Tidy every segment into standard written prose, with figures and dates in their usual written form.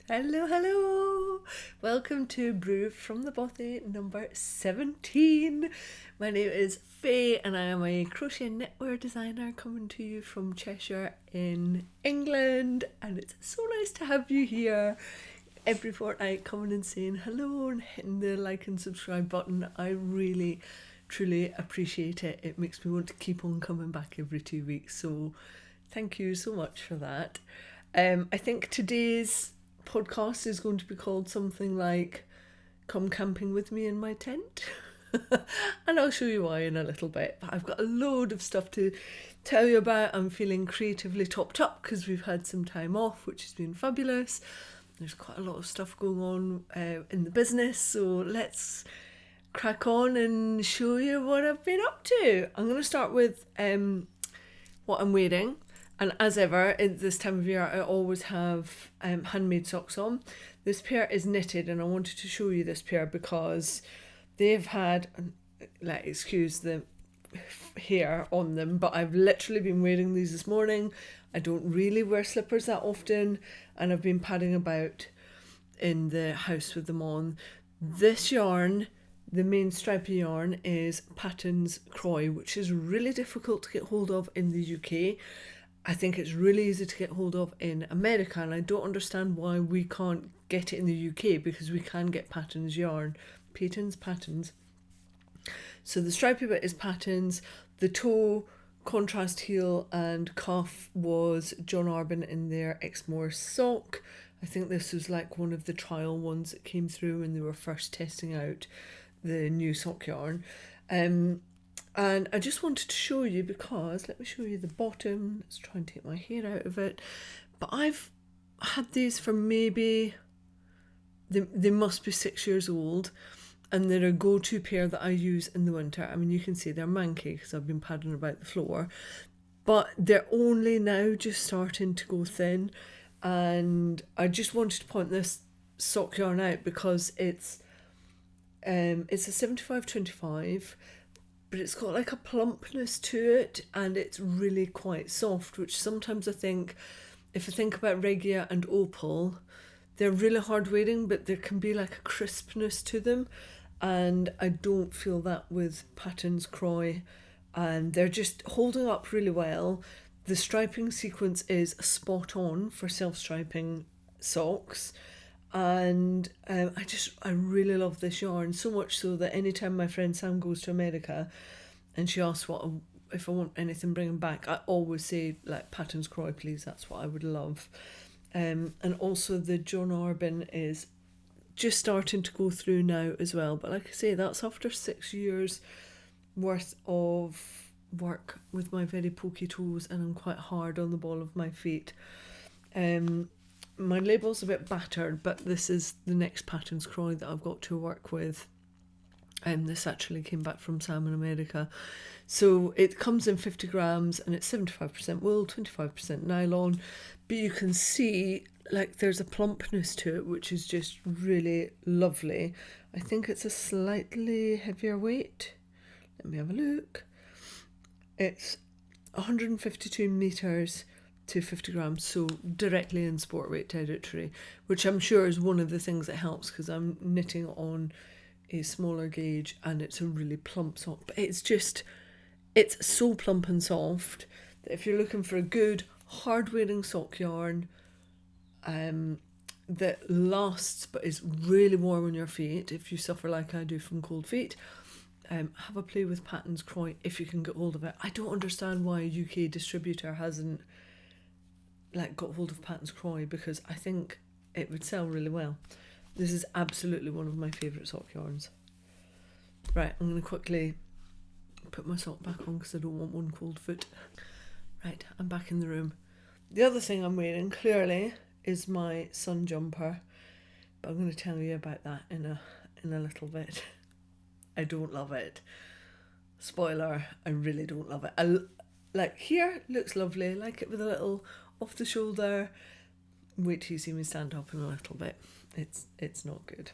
Hello, hello! Welcome to Brew from the Bothy number 17. My name is Fay and I am a crochet knitwear designer coming to you from Cheshire in England, and it's so nice to have you here every fortnight coming and saying hello and hitting the like and subscribe button. I really, truly appreciate it. It makes me want to keep on coming back every 2 weeks, so thank you so much for that. I think today's podcast is going to be called something like "Come Camping with Me in My Tent." And I'll show you why in a little bit. But I've got a load of stuff to tell you about. I'm feeling creatively topped up because we've had some time off, which has been fabulous. There's quite a lot of stuff going on in the business, so let's crack on and show you what I've been up to. I'm going to start with what I'm wearing. And as ever, at this time of year, I always have handmade socks on. This pair is knitted, and I wanted to show you this pair because they've had, excuse the hair on them, but I've literally been wearing these this morning. I don't really wear slippers that often, and I've been padding about in the house with them on. This yarn, the main stripy yarn, is Patton's Croy, which is really difficult to get hold of in the UK. I think it's really easy to get hold of in America, and I don't understand why we can't get it in the UK, because we can get Patton's yarn. Patton's. So the stripy bit is Patton's. The toe, contrast heel and cuff was John Arbin in their Exmoor sock. I think this was like one of the trial ones that came through when they were first testing out the new sock yarn. And I just wanted to show you because, let me show you the bottom. Let's try and take my hair out of it. But I've had these for maybe, they must be 6 years old. And they're a go-to pair that I use in the winter. I mean, you can see they're manky because I've been padding about the floor. But they're only now just starting to go thin. And I just wanted to point this sock yarn out because it's a 75-25. But it's got like a plumpness to it, and it's really quite soft, which sometimes I think, if I think about Regia and Opal, they're really hard wearing, but there can be like a crispness to them, and I don't feel that with Patton's Croy, and they're just holding up really well. The striping sequence is spot on for self-striping socks. And I really love this yarn, so much so that anytime my friend Sam goes to America and she asks if I want anything bringing back, I always say, like, Patton's Croy, please. That's what I would love. And also the John Arbin is just starting to go through now as well. But like I say, that's after 6 years worth of work with my very pokey toes, and I'm quite hard on the ball of my feet. My label's a bit battered, but this is the next Patton's Croy that I've got to work with. This actually came back from Sam in America. So it comes in 50 grams and it's 75% wool, 25% nylon. But you can see like there's a plumpness to it, which is just really lovely. I think it's a slightly heavier weight. Let me have a look. It's 152 metres to 50 grams, so directly in sport weight territory, which I'm sure is one of the things that helps because I'm knitting on a smaller gauge and it's a really plump sock. But it's so plump and soft that if you're looking for a good hard wearing sock yarn that lasts but is really warm on your feet, if you suffer like I do from cold feet, have a play with Patton's Croy if you can get hold of it. I don't understand why a UK distributor hasn't got hold of Patton's Croy, because I think it would sell really well. This is absolutely one of my favourite sock yarns. Right, I'm going to quickly put my sock back on because I don't want one cold foot. Right, I'm back in the room. The other thing I'm wearing, clearly, is my sun jumper. But I'm going to tell you about that in a little bit. I don't love it. Spoiler, I really don't love it. Here, looks lovely. Like it with a little off the shoulder. Wait till you see me stand up in a little bit. It's not good.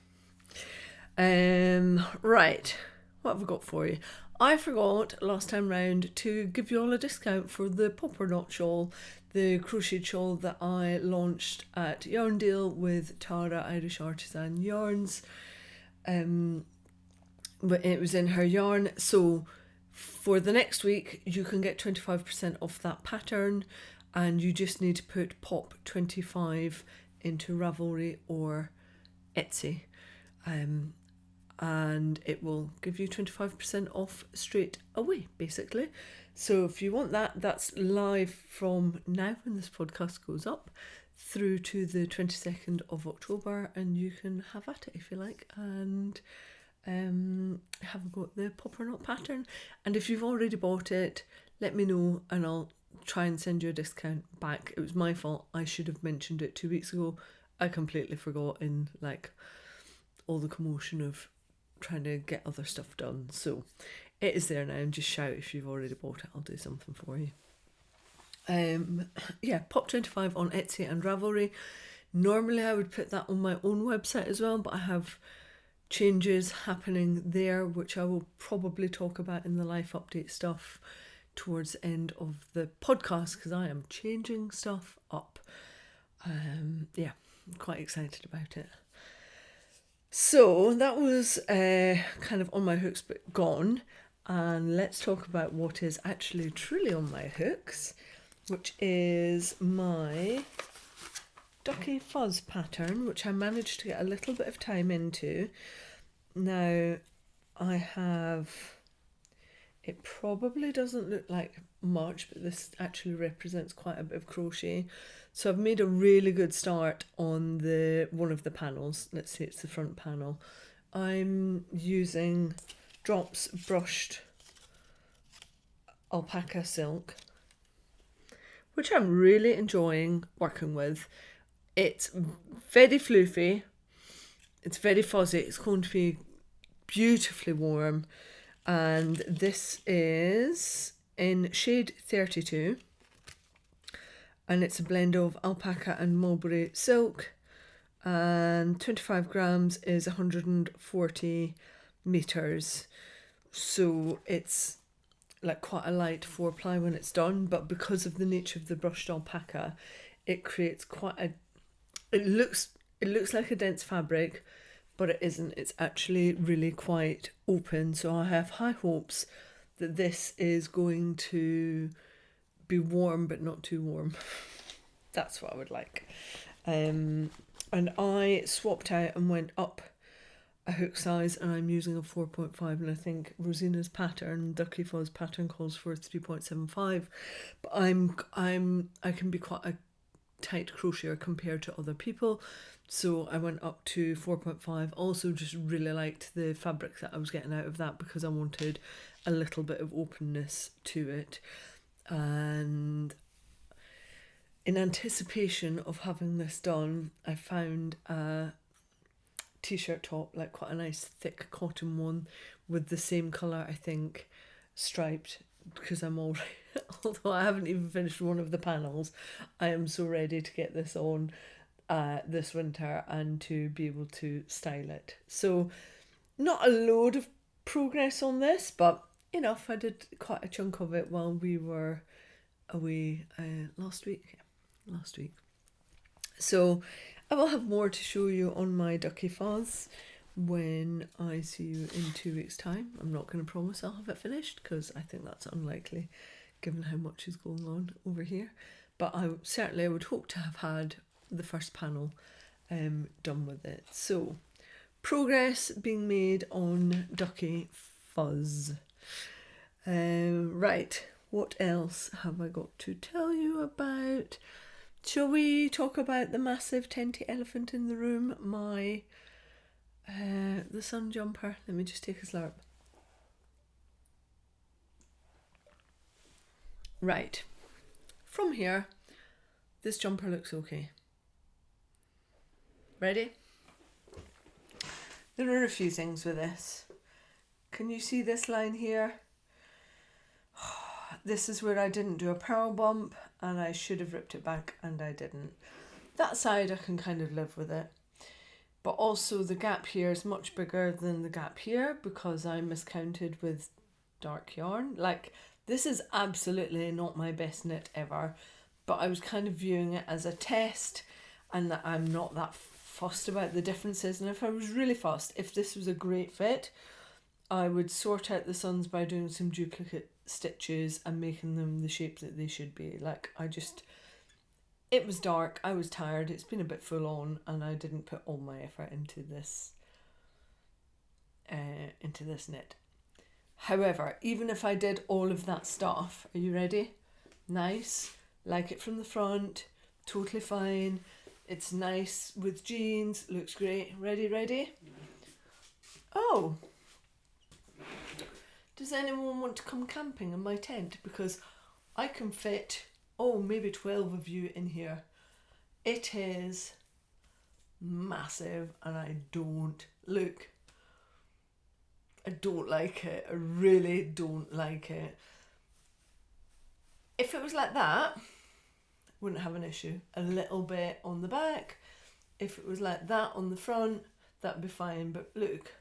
Right, what have I got for you? I forgot last time round to give you all a discount for the popper knot shawl, the crochet shawl that I launched at Yarn Deal with Tara Irish Artisan Yarns. But it was in her yarn, so for the next week you can get 25% off that pattern, and you just need to put pop 25 into Ravelry or Etsy, and it will give you 25% off straight away, basically. So if you want that, that's live from now when this podcast goes up through to the 22nd of October, and you can have at it if you like, and have got the popper knot pattern. And if you've already bought it, let me know and I'll try and send you a discount back. It was my fault. I should have mentioned it 2 weeks ago. I completely forgot in like all the commotion of trying to get other stuff done. So it is there now, and just shout if you've already bought it. I'll do something for you. Yeah, pop 25 on Etsy and Ravelry. Normally I would put that on my own website as well, but I have changes happening there, which I will probably talk about in the life update stuff towards the end of the podcast, because I am changing stuff up. Yeah, I'm quite excited about it. So that was kind of on my hooks but gone, and let's talk about what is actually truly on my hooks, which is my Ducky Fuzz pattern, which I managed to get a little bit of time into. Now I have, it probably doesn't look like much, but this actually represents quite a bit of crochet. So I've made a really good start on the one of the panels. Let's say it's the front panel. I'm using Drops brushed alpaca silk, which I'm really enjoying working with. It's very floofy, it's very fuzzy, it's going to be beautifully warm, and this is in shade 32, and it's a blend of alpaca and mulberry silk, and 25 grams is 140 meters, so it's like quite a light 4-ply when it's done, but because of the nature of the brushed alpaca, it creates quite a, it looks like a dense fabric, but it isn't. It's actually really quite open, so I have high hopes that this is going to be warm but not too warm. That's what I would like. And I swapped out and went up a hook size, and I'm using a 4.5, and I think Rosina's pattern, Ducky Fuzz pattern, calls for 3.75, but I can be quite a tight crocheter compared to other people, so I went up to 4.5. Also just really liked the fabric that I was getting out of that, because I wanted a little bit of openness to it, and in anticipation of having this done, I found a t-shirt top, like quite a nice thick cotton one with the same colour, I think, striped, because I'm already, although I haven't even finished one of the panels, I am so ready to get this on this winter and to be able to style it. So not a load of progress on this, but enough. I did quite a chunk of it while we were away last week. So I will have more to show you on my Ducky Fuzz when I see you in 2 weeks' time. I'm not going to promise I'll have it finished, because I think that's unlikely given how much is going on over here. But I would hope to have had the first panel done with it. So progress being made on Ducky Fuzz. Right, what else have I got to tell you about? Shall we talk about the massive tenty elephant in the room, my the sun jumper? Let me just take a slurp. Right, from here, this jumper looks okay. Ready? There are a few things with this. Can you see this line here? This is where I didn't do a purl bump, and I should have ripped it back, and I didn't. That side I can kind of live with it. But also the gap here is much bigger than the gap here, because I miscounted with dark yarn. Like, this is absolutely not my best knit ever, but I was kind of viewing it as a test, and that I'm not that fussed about the differences. And if I was really fussed, if this was a great fit, I would sort out the suns by doing some duplicate stitches and making them the shape that they should be. Like, it was dark, I was tired, it's been a bit full on, and I didn't put all my effort into this knit. However, even if I did all of that stuff, are you ready? Nice, like it from the front, totally fine. It's nice with jeans, looks great. Ready? Oh, does anyone want to come camping in my tent? Because I can fit, maybe 12 of you in here. It is massive, and I don't like it. I really don't like it. If it was like that, wouldn't have an issue. A little bit on the back. If it was like that on the front, that'd be fine. But look,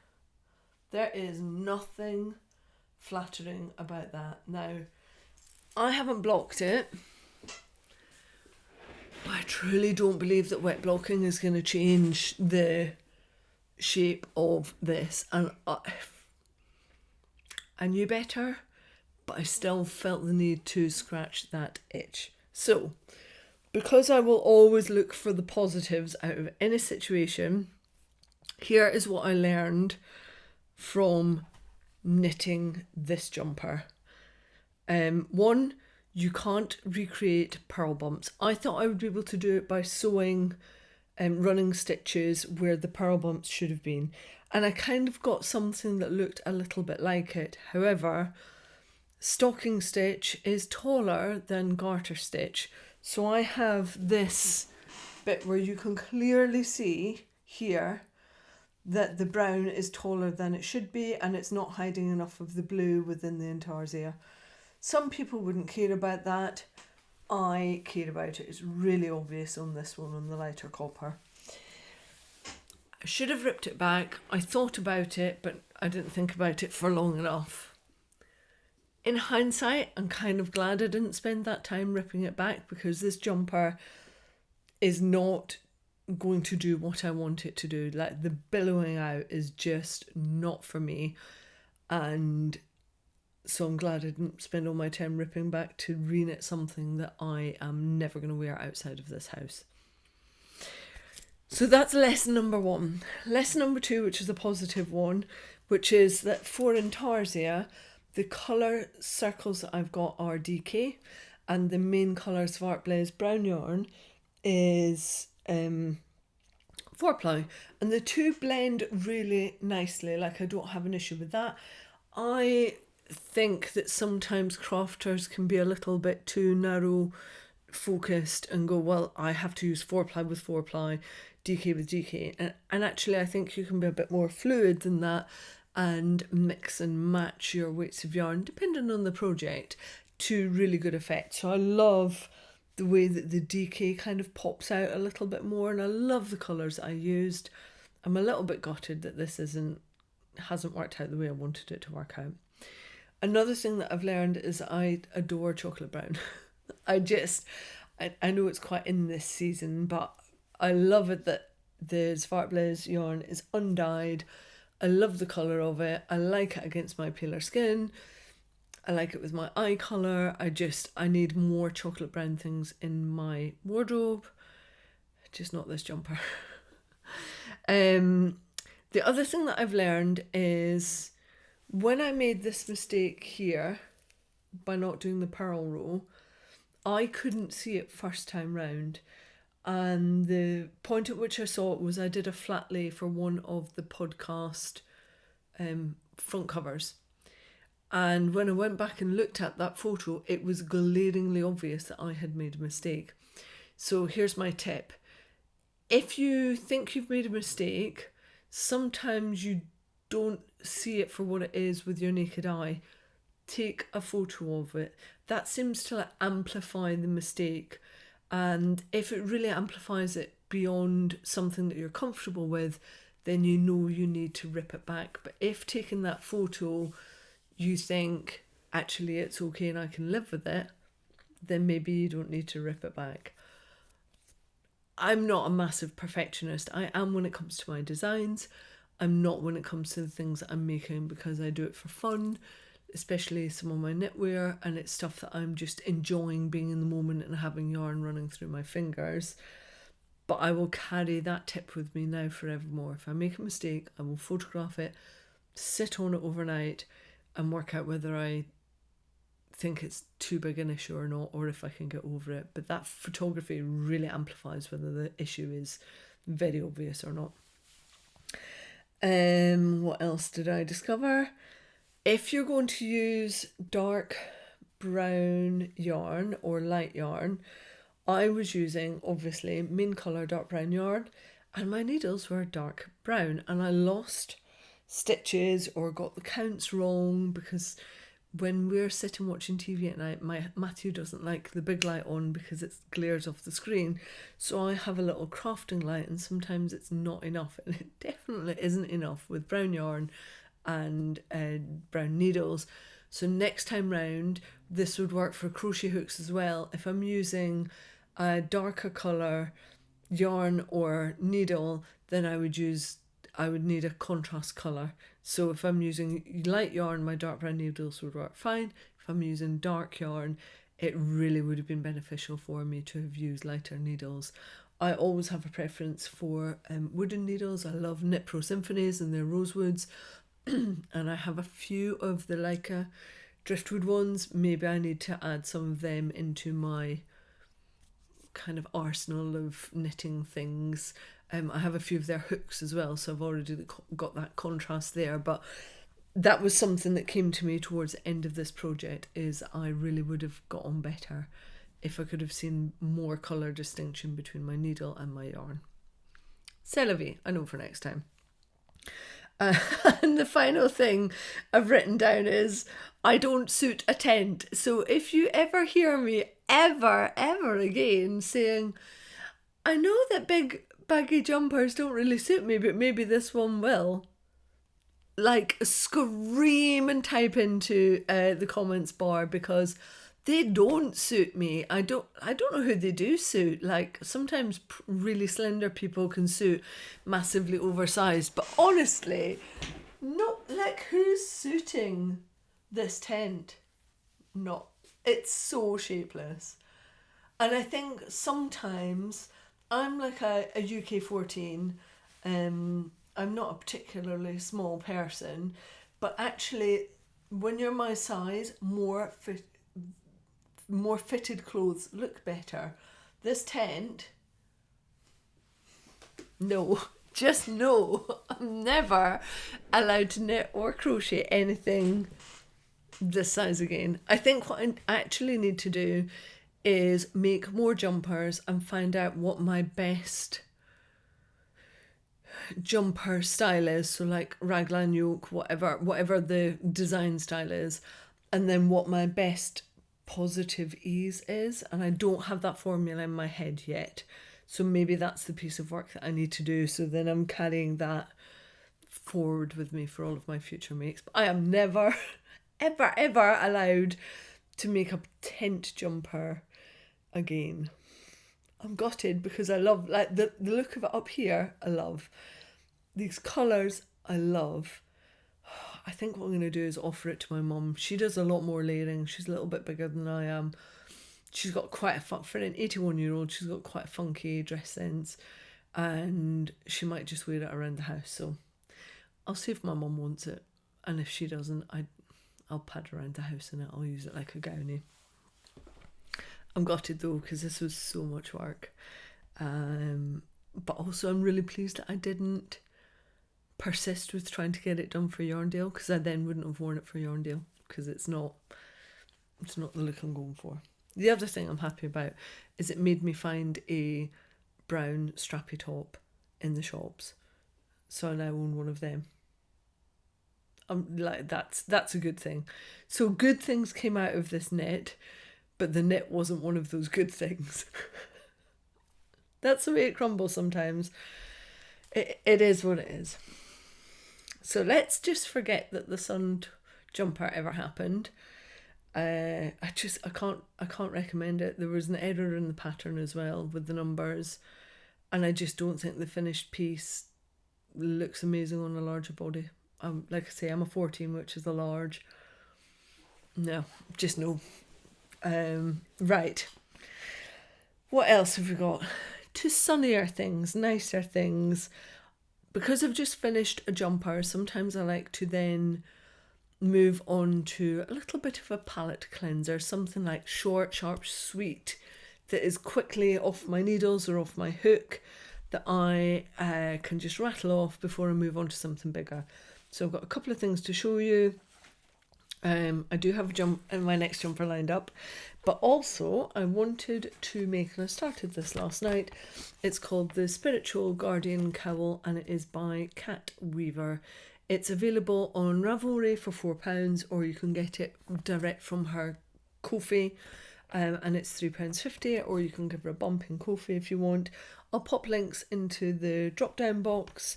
there is nothing flattering about that. Now, I haven't blocked it, but I truly don't believe that wet blocking is going to change the shape of this. And I knew better, but I still felt the need to scratch that itch. So, because I will always look for the positives out of any situation, here is what I learned from knitting this jumper. One, you can't recreate purl bumps. I thought I would be able to do it by sewing running stitches where the purl bumps should have been, and I kind of got something that looked a little bit like it. However, stocking stitch is taller than garter stitch, so I have this bit where you can clearly see here that the brown is taller than it should be, and it's not hiding enough of the blue within the intarsia. Some people wouldn't care about that. I care about it. It's really obvious on this one, on the lighter copper. I should have ripped it back. I thought about it, but I didn't think about it for long enough. In hindsight, I'm kind of glad I didn't spend that time ripping it back, because this jumper is not going to do what I want it to do. Like, the billowing out is just not for me, and so I'm glad I didn't spend all my time ripping back to reknit something that I am never going to wear outside of this house. So that's lesson number 1. Lesson number 2, which is a positive one, which is that for intarsia, the colour circles that I've got are DK, and the main colour Svartblaze brown yarn is 4-ply, and the two blend really nicely. Like, I don't have an issue with that. I think that sometimes crafters can be a little bit too narrow focused and go, well, I have to use 4-ply with 4-ply, DK with DK, and actually I think you can be a bit more fluid than that and mix and match your weights of yarn depending on the project to really good effect. So I love the way that the DK kind of pops out a little bit more, and I love the colours I used. I'm a little bit gutted that this hasn't worked out the way I wanted it to work out. Another thing that I've learned is I adore chocolate brown. I know it's quite in this season, but I love it that the Svartblaze yarn is undyed. I love the colour of it. I like it against my paler skin. I like it with my eye colour. I need more chocolate brown things in my wardrobe. Just not this jumper. The other thing that I've learned is when I made this mistake here by not doing the purl row, I couldn't see it first time round. And the point at which I saw it was I did a flat lay for one of the podcast front covers. And when I went back and looked at that photo, it was glaringly obvious that I had made a mistake. So here's my tip. If you think you've made a mistake, sometimes you don't see it for what it is with your naked eye. Take a photo of it. That seems to amplify the mistake. And if it really amplifies it beyond something that you're comfortable with, then you know you need to rip it back. But if taking that photo you think, actually, it's okay and I can live with it, then maybe you don't need to rip it back. I'm not a massive perfectionist. I am when it comes to my designs. I'm not when it comes to the things that I'm making, because I do it for fun, especially some of my knitwear, and it's stuff that I'm just enjoying being in the moment and having yarn running through my fingers. But I will carry that tip with me now forevermore. If I make a mistake, I will photograph it, sit on it overnight, and work out whether I think it's too big an issue or not, or if I can get over it. But that photography really amplifies whether the issue is very obvious or not. What else did I discover? If you're going to use dark brown yarn or light yarn, I was using, obviously, main colour dark brown yarn, and my needles were dark brown, and I lost stitches or got the counts wrong, because when we're sitting watching TV at night, Matthew doesn't like the big light on because it glares off the screen. So I have a little crafting light, and sometimes it's not enough, and it definitely isn't enough with brown yarn and brown needles. So next time round, this would work for crochet hooks as well. If I'm using a darker colour yarn or needle, then I would need a contrast colour. So if I'm using light yarn, my dark brown needles would work fine. If I'm using dark yarn, it really would have been beneficial for me to have used lighter needles. I always have a preference for wooden needles. I love Knit Pro Symphonies and their rosewoods. And I have a few of the Leica driftwood ones. Maybe I need to add some of them into my kind of arsenal of knitting things. I have a few of their hooks as well, so I've already got that contrast there. But that was something that came to me towards the end of this project, is I really would have got on better if I could have seen more colour distinction between my needle and my yarn. C'est la vie, I know for next time. And the final thing I've written down is, I don't suit a tent. So if you ever hear me ever again saying, I know that big baggy jumpers don't really suit me, but maybe this one will, like, scream and type into the comments bar, because they don't suit me. I don't know who they do suit. Like, sometimes really slender people can suit massively oversized, but honestly, no, like, who's suiting this tent? No, it's so shapeless. And I think sometimes I'm like a UK 14. I'm not a particularly small person, but actually, when you're my size, more fitted clothes look better. This tent, no, just no. I'm never allowed to knit or crochet anything this size again. I think what I actually need to do is make more jumpers and find out what my best jumper style is. So like raglan yoke, whatever the design style is, and then what my best positive ease is. And I don't have that formula in my head yet, so maybe that's the piece of work that I need to do, so then I'm carrying that forward with me for all of my future makes. But I am never ever allowed to make a tent jumper again. I'm gutted, because I love, like, the look of it up here. I love these colours. I love. I think what I'm going to do is offer it to my mum. She does a lot more layering. She's a little bit bigger than I am. She's got quite for an 81-year-old, she's got quite a funky dress sense, and she might just wear it around the house. So I'll see if my mum wants it, and if she doesn't, I'll pad around the house in it. I'll use it like a gownie. I'm gutted though, because this was so much work. But also I'm really pleased that I didn't persist with trying to get it done for Yarndale, because I then wouldn't have worn it for Yarndale, because it's not the look I'm going for. The other thing I'm happy about is it made me find a brown strappy top in the shops, so I now own one of them. Like, that's a good thing. So good things came out of this knit, but the knit wasn't one of those good things. That's the way it crumbles sometimes. It is what it is. So let's just forget that the sun jumper ever happened. I can't recommend it. There was an error in the pattern as well with the numbers, and I just don't think the finished piece looks amazing on a larger body. Like I say, I'm a 14, which is a large. No, just no. Right. What else have we got? To sunnier things, nicer things. Because I've just finished a jumper, sometimes I like to then move on to a little bit of a palette cleanser, something like short, sharp, sweet, that is quickly off my needles or off my hook, that I can just rattle off before I move on to something bigger. So I've got a couple of things to show you. I do have my next jumper lined up, but also I wanted to make, and I started this last night, it's called the Spiritual Guardian Cowl, and it is by Katt Weaver. It's available on Ravelry for £4, or you can get it direct from her Ko-fi, and it's £3.50, or you can give her a bump in Ko-fi if you want. I'll pop links into the drop down box,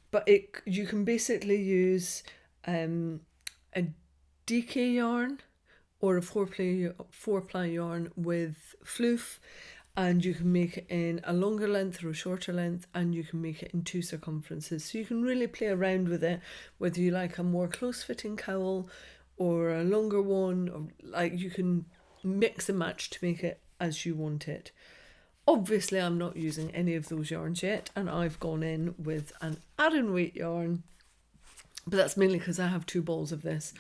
but you can basically use a DK yarn or a four ply yarn with floof, and you can make it in a longer length or a shorter length, and you can make it in 2 circumferences. So you can really play around with it, whether you like a more close fitting cowl or a longer one, or like you can mix and match to make it as you want it. Obviously I'm not using any of those yarns yet, and I've gone in with an Aran weight yarn, but that's mainly because I have 2 balls of this.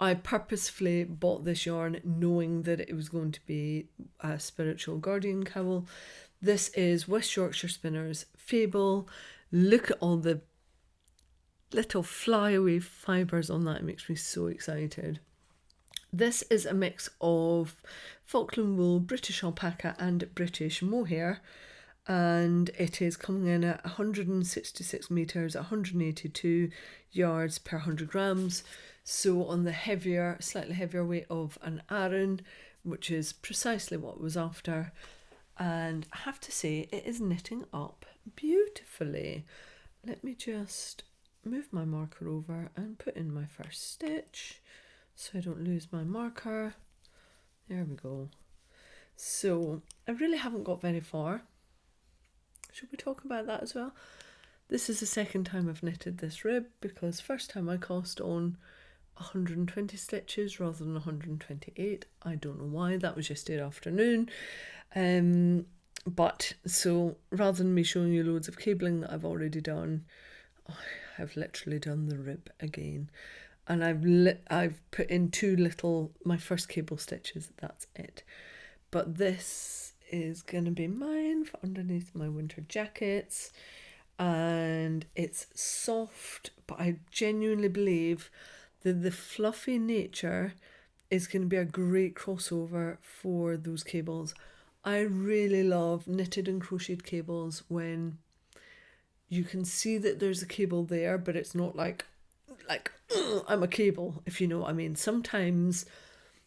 I purposefully bought this yarn knowing that it was going to be a Spiritual Guardian Cowl. This is West Yorkshire Spinners Fable. Look at all the little flyaway fibres on that. It makes me so excited. This is a mix of Falkland wool, British alpaca and British mohair, and it is coming in at 166 metres, 182 yards per 100 grams. So on the slightly heavier weight of an Aran, which is precisely what I was after. And I have to say, it is knitting up beautifully. Let me just move my marker over and put in my first stitch so I don't lose my marker. There we go. So I really haven't got very far. Should we talk about that as well? This is the second time I've knitted this rib, because first time I cast on 120 stitches rather than 128. I don't know why, that was yesterday afternoon. But so rather than me showing you loads of cabling that I've already done, I have literally done the rib again. And I've put in my first cable stitches, that's it. But this is going to be mine for underneath my winter jackets, and it's soft, but I genuinely believe that the fluffy nature is going to be a great crossover for those cables. I really love knitted and crocheted cables when you can see that there's a cable there, but it's not like I'm a cable, if you know what I mean. Sometimes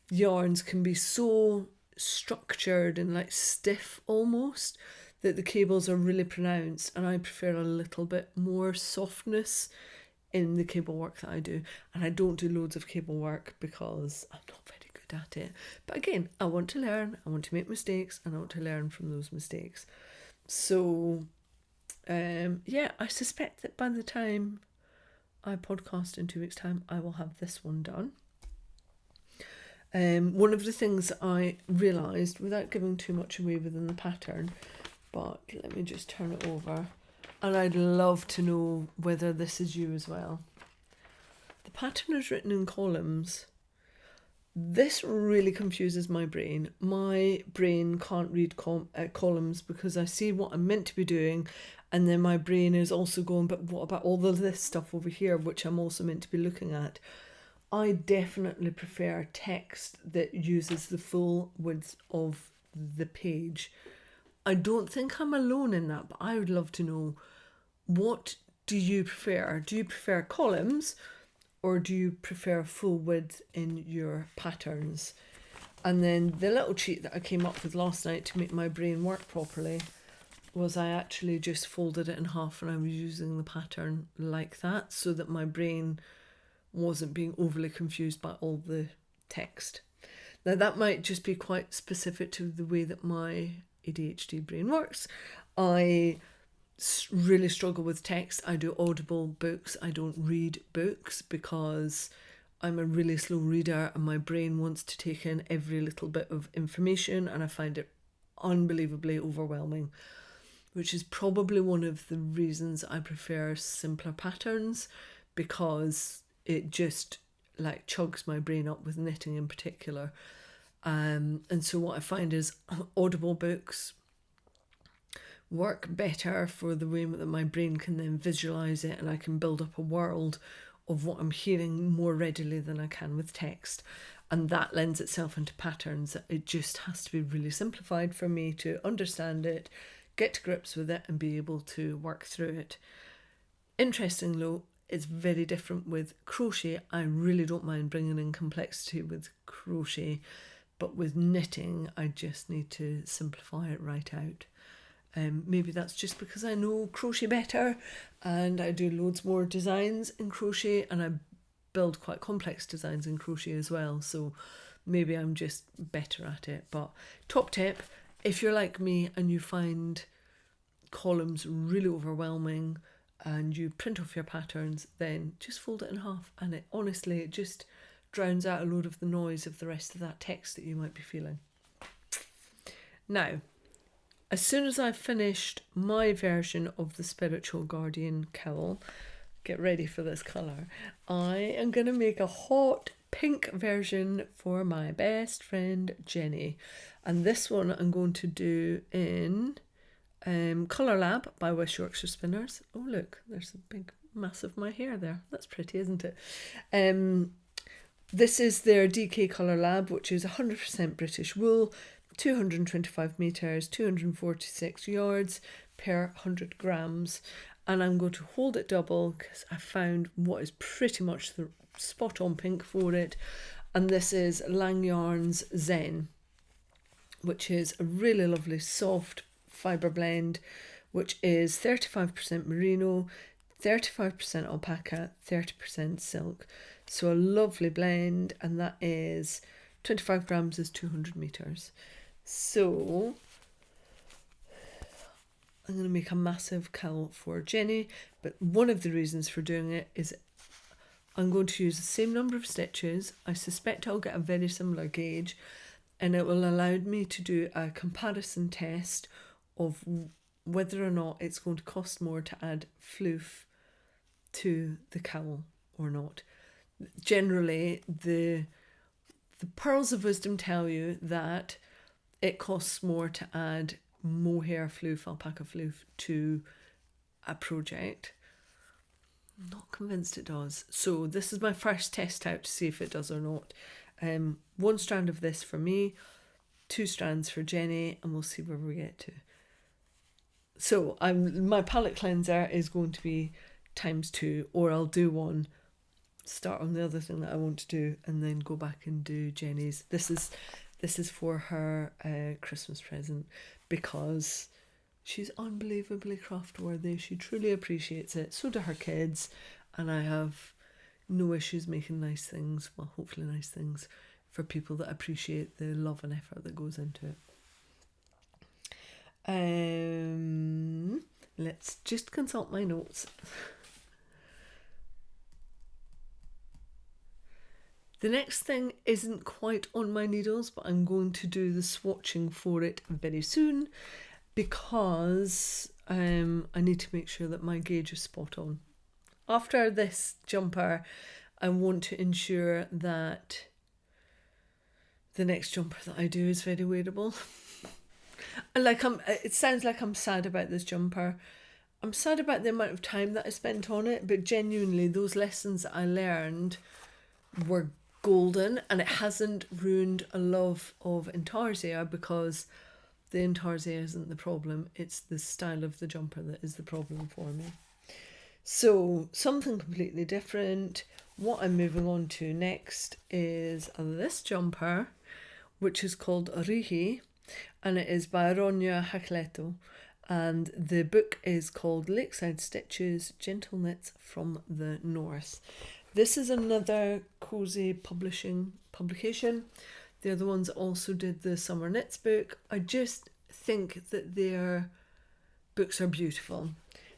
yarns can be so structured and like stiff almost that the cables are really pronounced, and I prefer a little bit more softness in the cable work that I do. And I don't do loads of cable work because I'm not very good at it. But again, I want to learn, I want to make mistakes, and I want to learn from those mistakes. So yeah, I suspect that by the time I podcast in 2 weeks' time, I will have this one done. One of the things I realised, without giving too much away within the pattern, but let me just turn it over, and I'd love to know whether this is you as well. The pattern is written in columns. This really confuses my brain. My brain can't read columns because I see what I'm meant to be doing, and then my brain is also going, but what about all of this stuff over here, which I'm also meant to be looking at? I definitely prefer text that uses the full width of the page. I don't think I'm alone in that, but I would love to know, what do you prefer? Do you prefer columns, or do you prefer full width in your patterns? And then the little cheat that I came up with last night to make my brain work properly was I actually just folded it in half, and I was using the pattern like that so that my brain wasn't being overly confused by all the text. Now that might just be quite specific to the way that my ADHD brain works. I really struggle with text. I do audible books. I don't read books because I'm a really slow reader and my brain wants to take in every little bit of information, and I find it unbelievably overwhelming, which is probably one of the reasons I prefer simpler patterns, because it just like chugs my brain up with knitting in particular. And so what I find is audible books work better for the way that my brain can then visualize it, and I can build up a world of what I'm hearing more readily than I can with text. And that lends itself into patterns. It just has to be really simplified for me to understand it, get to grips with it, and be able to work through it. Interesting though, it's very different with crochet. I really don't mind bringing in complexity with crochet, but with knitting, I just need to simplify it right out. Maybe that's just because I know crochet better and I do loads more designs in crochet, and I build quite complex designs in crochet as well, so maybe I'm just better at it. But top tip, if you're like me and you find columns really overwhelming and you print off your patterns, then just fold it in half, and it just drowns out a load of the noise of the rest of that text that you might be feeling. Now, as soon as I've finished my version of the Spiritual Guardian Cowl, get ready for this colour, I am going to make a hot pink version for my best friend Jenny. And this one I'm going to do in Colour Lab by West Yorkshire Spinners. Oh look, there's a big mass of my hair there. That's pretty, isn't it? This is their DK Colour Lab, which is 100% British wool, 225 metres, 246 yards per 100 grams. And I'm going to hold it double because I found what is pretty much the spot on pink for it. And this is Lang Yarns Zen, which is a really lovely soft fibre blend, which is 35% merino, 35% alpaca, 30% silk. So a lovely blend, and that is 25 grams is 200 metres. So I'm going to make a massive cowl for Jenny, but one of the reasons for doing it is I'm going to use the same number of stitches. I suspect I'll get a very similar gauge, and it will allow me to do a comparison test of whether or not it's going to cost more to add floof to the cowl or not. Generally, the pearls of wisdom tell you that it costs more to add mohair floof, alpaca floof to a project. I'm not convinced it does. So this is my first test out to see if it does or not. 1 strand of this for me, 2 strands for Jenny, and we'll see where we get to. So my palette cleanser is going to be ×2, or I'll do one, start on the other thing that I want to do, and then go back and do Jenny's. This is for her Christmas present, because she's unbelievably craft worthy. She truly appreciates it. So do her kids, and I have no issues making nice things, well, hopefully nice things, for people that appreciate the love and effort that goes into it. Let's just consult my notes. The next thing isn't quite on my needles, but I'm going to do the swatching for it very soon, because I need to make sure that my gauge is spot on. After this jumper, I want to ensure that the next jumper that I do is very wearable. It sounds like I'm sad about this jumper. I'm sad about the amount of time that I spent on it, but genuinely those lessons that I learned were golden, and it hasn't ruined a love of intarsia, because the intarsia isn't the problem, it's the style of the jumper that is the problem for me. So something completely different. What I'm moving on to next is this jumper, which is called Rihi, and it is by Ronya Hakleto, and the book is called Lakeside Stitches, Gentle Knits from the North. This is another Cozy publication. They're the ones that also did the Summer Knits book. I just think that their books are beautiful.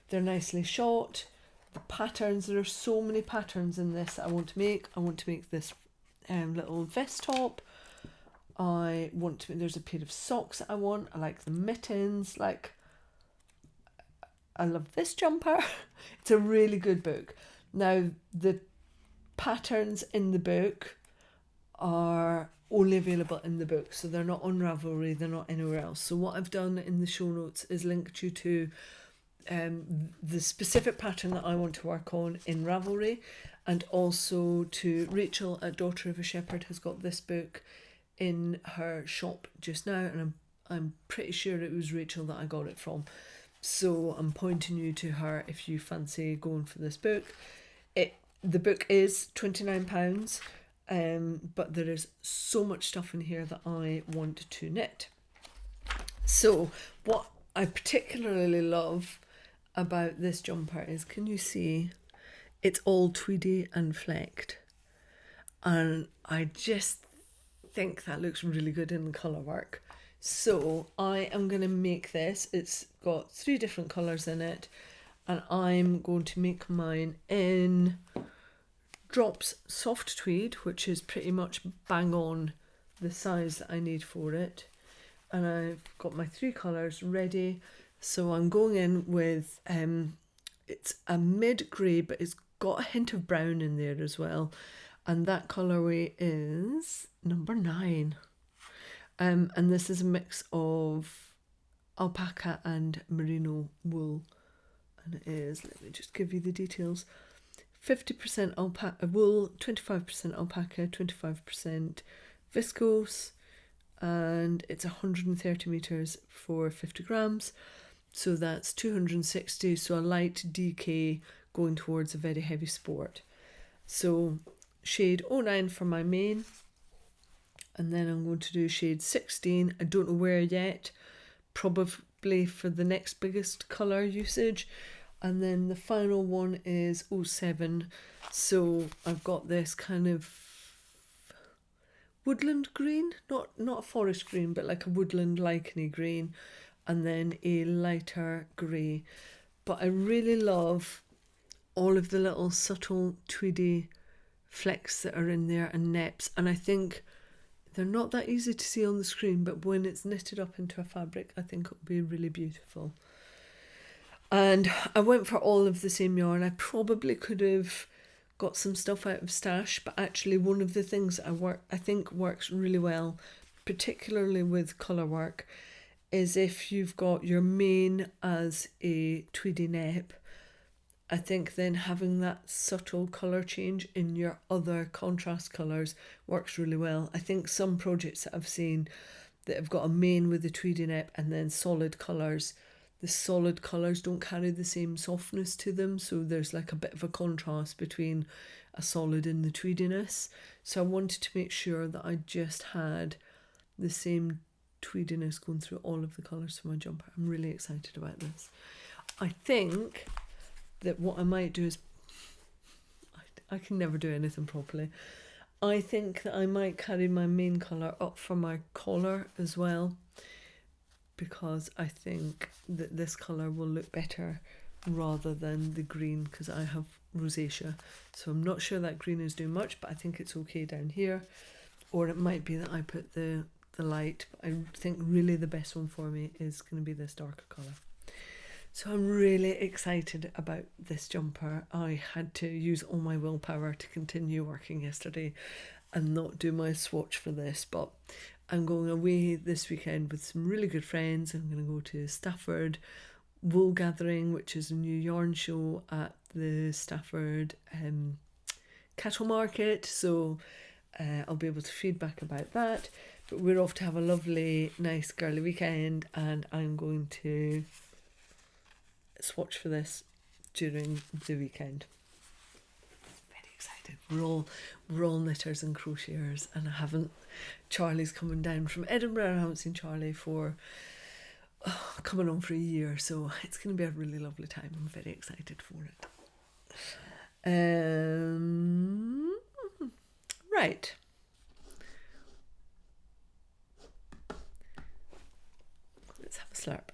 They're nicely shot. The patterns, there are so many patterns in this that I want to make. I want to make this little vest top. There's a pair of socks that I want. I like the mittens. Like, I love this jumper. It's a really good book. Now, the patterns in the book are only available in the book, so they're not on Ravelry, they're not anywhere else. So what I've done in the show notes is linked you to the specific pattern that I want to work on in Ravelry, and also to Rachel at Daughter of a Shepherd has got this book in her shop just now, and I'm pretty sure it was Rachel that I got it from. So I'm pointing you to her if you fancy going for this book. The book is £29, but there is so much stuff in here that I want to knit. So what I particularly love about this jumper is, can you see, it's all tweedy and flecked, and I just think that looks really good in the colour work. So I am going to make this. It's got 3 different colours in it, and I'm going to make mine in Drops Soft Tweed, which is pretty much bang on the size that I need for it. And I've got my 3 colours ready. So I'm going in with, it's a mid grey, but it's got a hint of brown in there as well. And that colourway is number 9. And this is a mix of alpaca and merino wool. And it is, let me just give you the details, 50% alpaca wool, 25% alpaca, 25% viscose, and it's 130 meters for 50 grams. So that's 260, so a light DK going towards a very heavy sport. So shade 09 for my main, and then I'm going to do shade 16. I don't know where yet, probably for the next biggest colour usage. And then the final one is 07. So I've got this kind of woodland green, not a forest green, but like a woodland licheny green, and then a lighter grey. But I really love all of the little subtle tweedy flecks that are in there and neps, and I think they're not that easy to see on the screen, but when it's knitted up into a fabric, I think it'll be really beautiful. And I went for all of the same yarn. I probably could have got some stuff out of stash, but actually one of the things I think works really well, particularly with colour work, is if you've got your main as a tweedy nep, I think then having that subtle colour change in your other contrast colours works really well. I think some projects that I've seen that have got a main with a tweedy nep and then solid colours, the solid colours don't carry the same softness to them, so there's like a bit of a contrast between a solid and the tweediness. So I wanted to make sure that I just had the same tweediness going through all of the colours for my jumper. I'm really excited about this. I think that what I might do is, I can never do anything properly. I think that I might carry my main colour up for my collar as well, because I think that this colour will look better rather than the green, because I have rosacea. So I'm not sure that green is doing much, but I think it's okay down here. Or it might be that I put the light, but I think really the best one for me is going to be this darker colour. So I'm really excited about this jumper. I had to use all my willpower to continue working yesterday and not do my swatch for this, but I'm going away this weekend with some really good friends. I'm going to go to Stafford Wool Gathering, which is a new yarn show at the Stafford cattle market, so I'll be able to feedback about that. But we're off to have a lovely, nice girly weekend, and I'm going to swatch for this during the weekend. Very excited. We're all knitters and crocheters, and Charlie's coming down from Edinburgh. I haven't seen Charlie for coming on for a year, so it's going to be a really lovely time. I'm very excited for it. I can never do anything properly. I think that I might do is I think that I might carry my main colour up for my collar as well. And then having that subtle colour change in your other contrast colours works really well. I think so. I'm not sure that green is doing much, but I think think that having that subtle colour change in your other contrast colours works really well. I think that then having that subtle colour change in your other contrast colours works really well. I think so. I'm not sure that green is doing much, but I think it's okay down here. Or it might be that I put the light, but I think really the best one for me is going to be this darker colour. So Right. Let's have a slurp.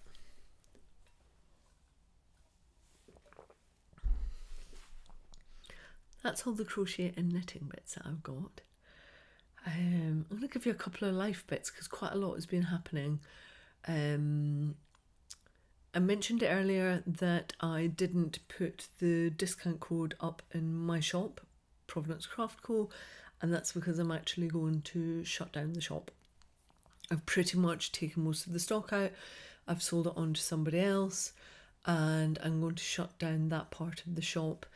That's all the crochet and knitting bits that I've got. I'm going to give you a couple of life bits because quite a lot has been happening. I mentioned earlier that I didn't put the discount code up in my shop, Provenance Craft Co, and that's because I'm actually going to shut down the shop. I've pretty much taken most of the stock out. I've sold it on to somebody else, and I'm going to shut down that part of the shop,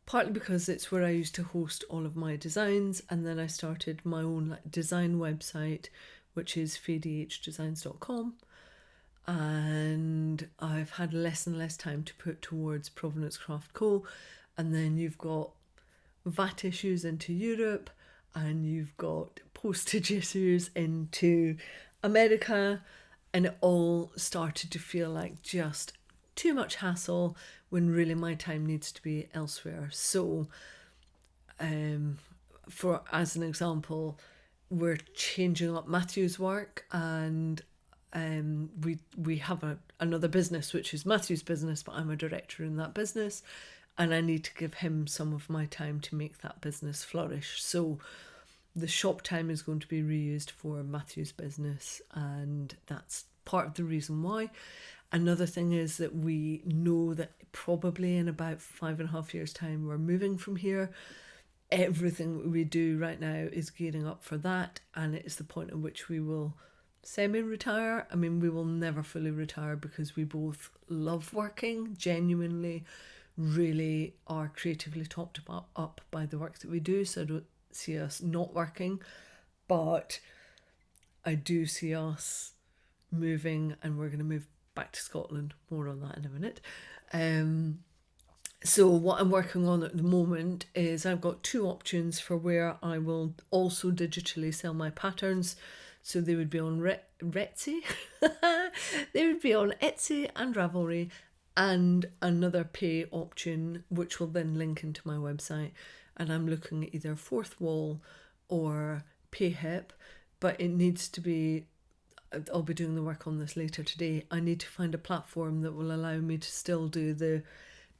partly because it's where I used to host all of my designs, and then I started my own design website, which is faydhdesigns.com, and I've had less and less time to put towards Provenance Craft Co. And then you've got VAT issues into Europe, and you've got postage issues into America, and it all started to feel like just too much hassle when really my time needs to be elsewhere. So for as an example, we're changing up Matthew's work, and we have another business which is Matthew's business, but I'm a director in that business, and I need to give him some of my time to make that business flourish. So the shop time is going to be reused for Matthew's business, and that's part of the reason why. Another thing is that we know that probably in about 5.5 years' time we're moving from here. Everything we do right now is gearing up for that, and it's the point at which we will semi-retire. I mean, we will never fully retire because we both love working, genuinely really are creatively topped up by the work that we do, so I don't see us not working, but I do see us moving, and we're going to move back to Scotland. More on that in a minute. So what I'm working on at the moment is I've got 2 options for where I will also digitally sell my patterns. So they would be on Etsy, they would be on Etsy and Ravelry, and another pay option which will then link into my website. And I'm looking at either Fourth Wall or PayHip, but it needs to be, I'll be doing the work on this later today. I need to find a platform that will allow me to still do the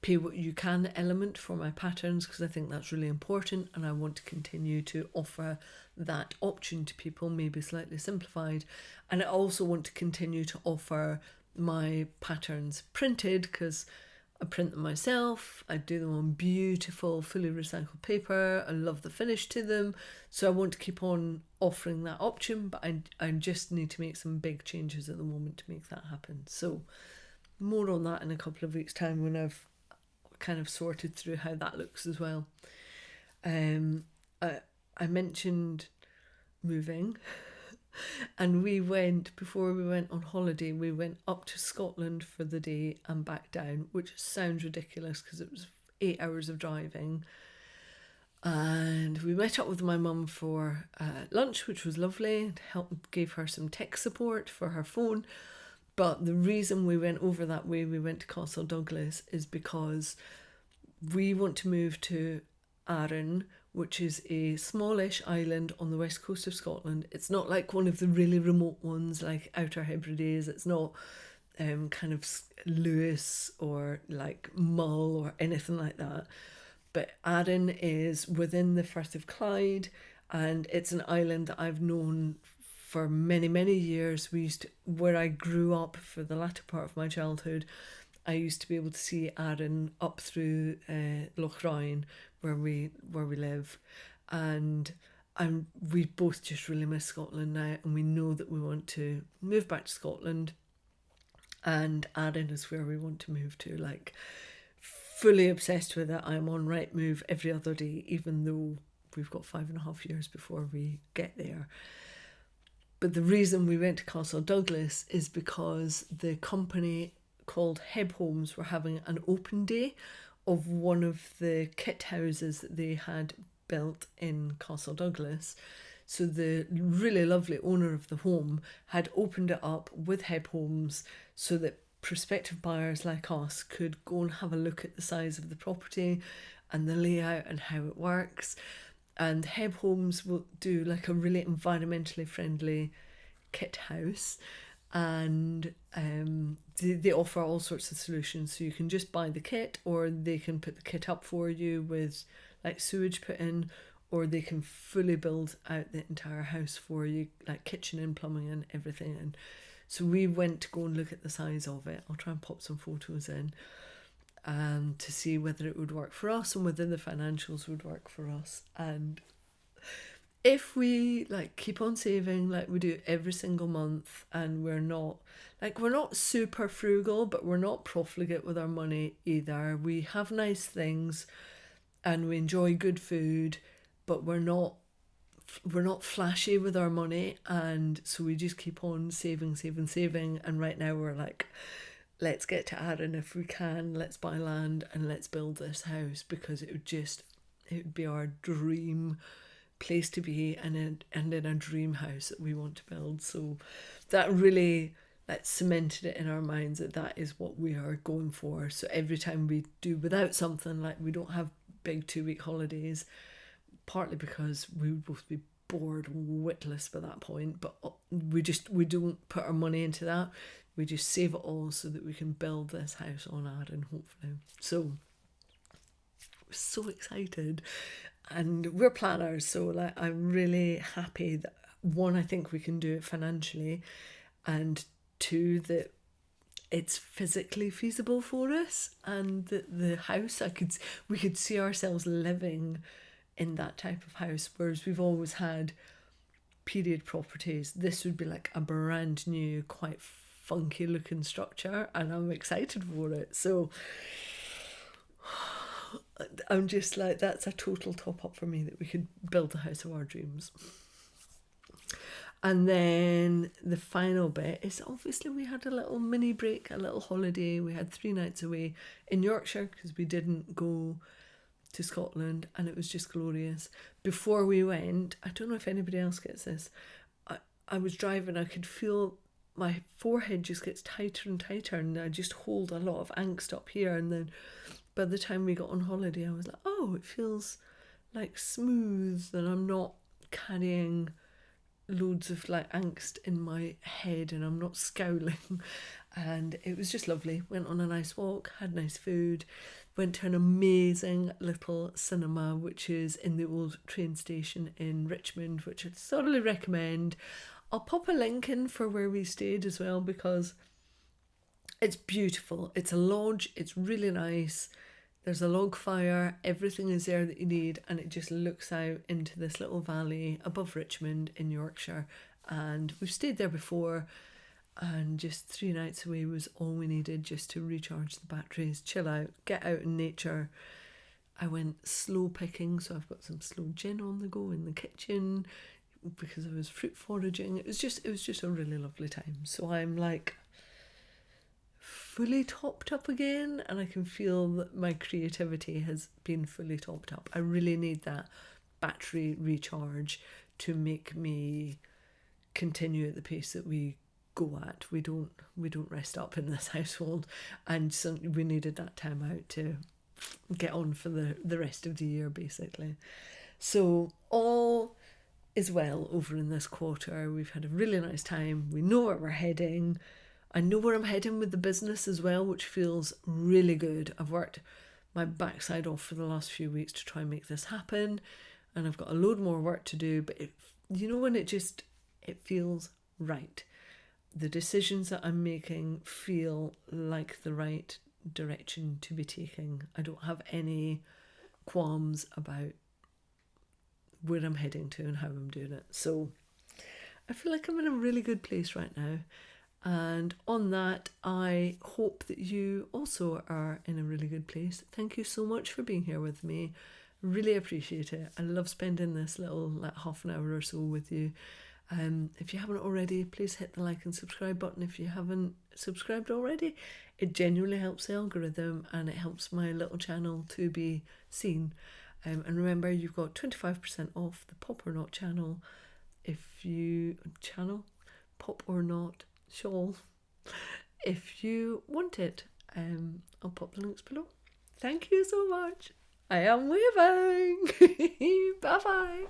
pay what you can element for my patterns, because I think that's really important, and I want to continue to offer that option to people, maybe slightly simplified. And I also want to continue to offer my patterns printed, because I print them myself, I do them on beautiful fully recycled paper, I love the finish to them, so I want to keep on offering that option, but I just need to make some big changes at the moment to make that happen. So more on that in a couple of weeks' time when I've kind of sorted through how that looks as well. I mentioned moving, and before we went on holiday, we went up to Scotland for the day and back down, which sounds ridiculous because it was 8 hours of driving. And we met up with my mum for lunch, which was lovely. Gave her some tech support for her phone. But the reason we went over that way, we went to Castle Douglas, is because we want to move to Arran, which is a smallish island on the west coast of Scotland. It's not like one of the really remote ones like Outer Hebrides. It's not kind of Lewis or like Mull or anything like that. But Arran is within the Firth of Clyde, and it's an island that I've known for many, many years. Where I grew up for the latter part of my childhood, I used to be able to see Arran up through Loch Ryan, where we live, and we both just really miss Scotland now, and we know that we want to move back to Scotland, and Arran is where we want to move to. Like, fully obsessed with it. I'm on Rightmove every other day, even though we've got 5.5 years before we get there. But the reason we went to Castle Douglas is because the company called Heb Homes were having an open day of one of the kit houses that they had built in Castle Douglas. So the really lovely owner of the home had opened it up with Heb Homes so that prospective buyers like us could go and have a look at the size of the property and the layout and how it works. And Heb Homes will do like a really environmentally friendly kit house, and they offer all sorts of solutions. So you can just buy the kit, or they can put the kit up for you with like sewage put in, or they can fully build out the entire house for you, like kitchen and plumbing and everything. And so we went to go and look at the size of it. I'll try and pop some photos in to see whether it would work for us and whether the financials would work for us. And if we like keep on saving like we do every single month, and we're not super frugal, but we're not profligate with our money either. We have nice things and we enjoy good food, but we're not flashy with our money, and so we just keep on saving. And right now we're like, let's get to Arran if we can, let's buy land and let's build this house, because it would be our dream place to be, and in a dream house that we want to build. So that really cemented it in our minds that is what we are going for. So every time we do without something, like we don't have big 2-week holidays, partly because we would both be bored witless by that point, but we don't put our money into that. We just save it all so that we can build this house on Arran, hopefully. So we're so excited, and we're planners, so like I'm really happy that, one, I think we can do it financially, and two, that it's physically feasible for us, and that the house, we could see ourselves living in that type of house, whereas we've always had period properties. This would be like a brand new, quite funky looking structure, and I'm excited for it. So I'm just like, that's a total top up for me, that we could build the house of our dreams. And then the final bit is, obviously we had a little mini break, a little holiday. We had 3 nights away in Yorkshire because we didn't go to Scotland, and it was just glorious. Before we went, I don't know if anybody else gets this, I was driving, I could feel my forehead just gets tighter and tighter, and I just hold a lot of angst up here. And then by the time we got on holiday, I was like, oh, it feels like smooth, and I'm not carrying loads of like angst in my head, and I'm not scowling. And it was just lovely. Went on a nice walk, had nice food, went to an amazing little cinema, which is in the old train station in Richmond, which I'd thoroughly recommend. I'll pop a link in for where we stayed as well, because it's beautiful. It's a lodge, it's really nice. There's a log fire, everything is there that you need, and it just looks out into this little valley above Richmond in Yorkshire. And we've stayed there before, and just 3 nights away was all we needed, just to recharge the batteries, chill out, get out in nature. I went slow picking, so I've got some slow gin on the go in the kitchen because I was fruit foraging. It was just a really lovely time. So I'm like fully topped up again, and I can feel that my creativity has been fully topped up. I really need that battery recharge to make me continue at the pace that we go at. We don't rest up in this household, and so we needed that time out to get on for the rest of the year, basically. So all is well over in this quarter. We've had a really nice time. We know where we're heading. I know where I'm heading with the business as well, which feels really good. I've worked my backside off for the last few weeks to try and make this happen, and I've got a load more work to do, but when it feels right. The decisions that I'm making feel like the right direction to be taking. I don't have any qualms about where I'm heading to and how I'm doing it. So I feel like I'm in a really good place right now. And on that, I hope that you also are in a really good place. Thank you so much for being here with me. Really appreciate it. I love spending this little half an hour or so with you. If you haven't already, please hit the like and subscribe button. If you haven't subscribed already, it genuinely helps the algorithm, and it helps my little channel to be seen. And remember, you've got 25% off the Pop or Not channel. Pop or Not shawl, if you want it. I'll pop the links below. Thank you so much. I am waving. Bye bye.